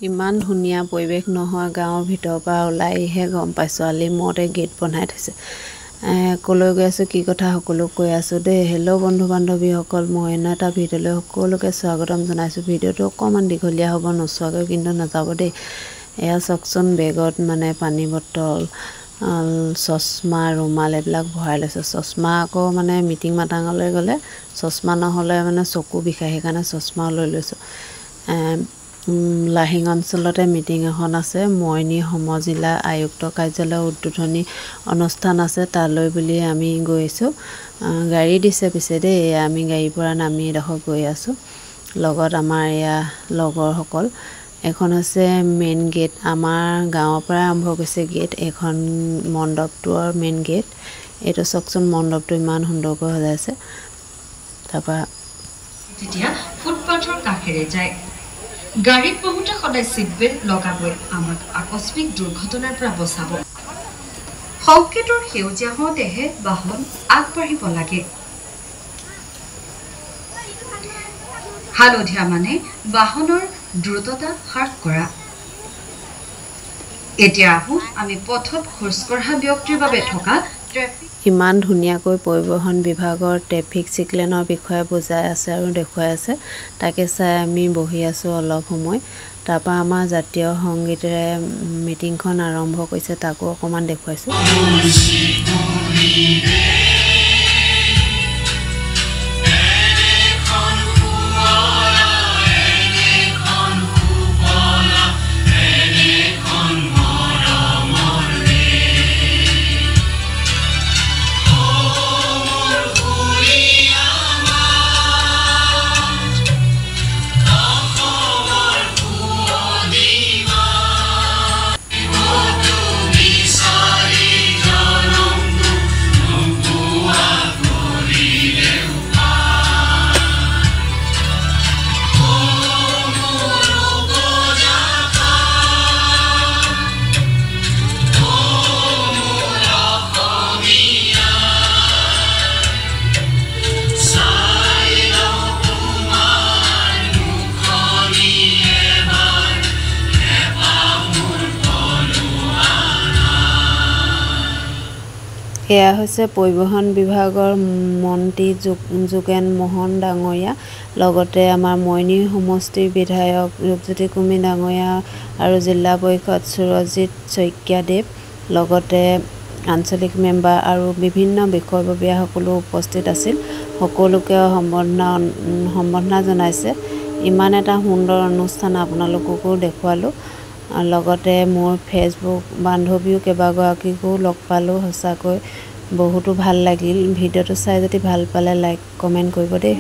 ইমান ধুনীয়া পৰিৱেশ নহয় গাঁৱৰ ভিতৰৰ পৰা ওলাইহে গম পাইছোঁ আলিমূৰতে গেট বনাই থৈছে কলৈ গৈ আছোঁ কি কথা সকলো কৈ আছোঁ দেই হেল্ল' বন্ধু বান্ধৱীসকল মই এনে এটা ভিডিঅ'লৈ সকলোকে স্বাগতম জনাইছোঁ ভিডিঅ'টো অকণমান দীঘলীয়া হ'ব নোচোৱাকৈ কিন্তু নাযাব দেই এয়া চাওকচোন বেগত মানে পানী বটল চশমা ৰুমাল এইবিলাক ভৰাই লৈছে চশমা আকৌ মানে মিটিং মাটাঙলৈ গ'লে চশমা নহ'লে মানে চকু বিষায় সেইকাৰণে চশমা লৈ লৈছোঁ লাহিং অঞ্চলতে মিটিং এখন আছে মইনী সমজিলা আয়ুক্ত কাৰ্যালয়ৰ উদ্বোধনী অনুষ্ঠান আছে তালৈ বুলি আমি গৈছোঁ গাড়ী দিছে পিছে দেই আমি গাড়ীৰ পৰা নামি এডোখৰ গৈ আছোঁ লগত আমাৰ এয়া লগৰসকল এখন আছে মেইন গেট আমাৰ গাঁৱৰ পৰা আৰম্ভ হৈছে গেট এখন মণ্ডপটোৰ মেইন গেট এইটো চাওকচোন মণ্ডপটো ইমান সুন্দৰকৈ সজাইছে তাৰপৰা তেতিয়া ফুটপাথৰ কাষেৰে যায় গাড়ীত বহুতে সদায় সিট বেল্ট লগাবই আমাক আকস্মিক দুৰ্ঘটনাৰ পৰা বচাব সংকেতৰ সেউজীয়া হওঁতেহে বাহন আগবাঢ়িব লাগে হালধীয়া মানে বাহনৰ দ্ৰুততা হ্ৰাস কৰা এতিয়া আহোঁ আমি পথত খোজ কঢ়া ব্যক্তিৰ বাবে থকা ইমান ধুনীয়াকৈ পৰিবহণ বিভাগৰ ট্ৰেফিক চিগনেলৰ বিষয়ে বুজাই আছে আৰু দেখুৱাই আছে তাকে চাই আমি বহি আছোঁ অলপ সময় তাৰপৰা আমাৰ জাতীয় সংগীতেৰে মিটিংখন আৰম্ভ কৰিছে তাকো অকণমান দেখুৱাইছোঁ এয়া হৈছে পৰিবহণ বিভাগৰ মন্ত্ৰী যোগেন মোহন ডাঙৰীয়া লগতে আমাৰ মইনী সমষ্টিৰ বিধায়ক ৰূপজ্যোতি কুৰ্মী ডাঙৰীয়া আৰু জিলা পৰিষদ সুৰজিত শইকীয়াদেৱ লগতে আঞ্চলিক মেম্বাৰ আৰু বিভিন্ন বিষয়ববীয়া সকলো উপস্থিত আছিল সকলোকে সম্বৰ্ধনা জনাইছে ইমান এটা সুন্দৰ অনুষ্ঠান আপোনালোককো দেখুৱালোঁ লগতে মোৰ ফেচবুক বান্ধৱীও কেইবাগৰাকীকো লগ পালোঁ সঁচাকৈ বহুতো ভাল লাগিল ভিডিঅ'টো চাই যদি ভাল পালে লাইক কমেণ্ট কৰিব দেই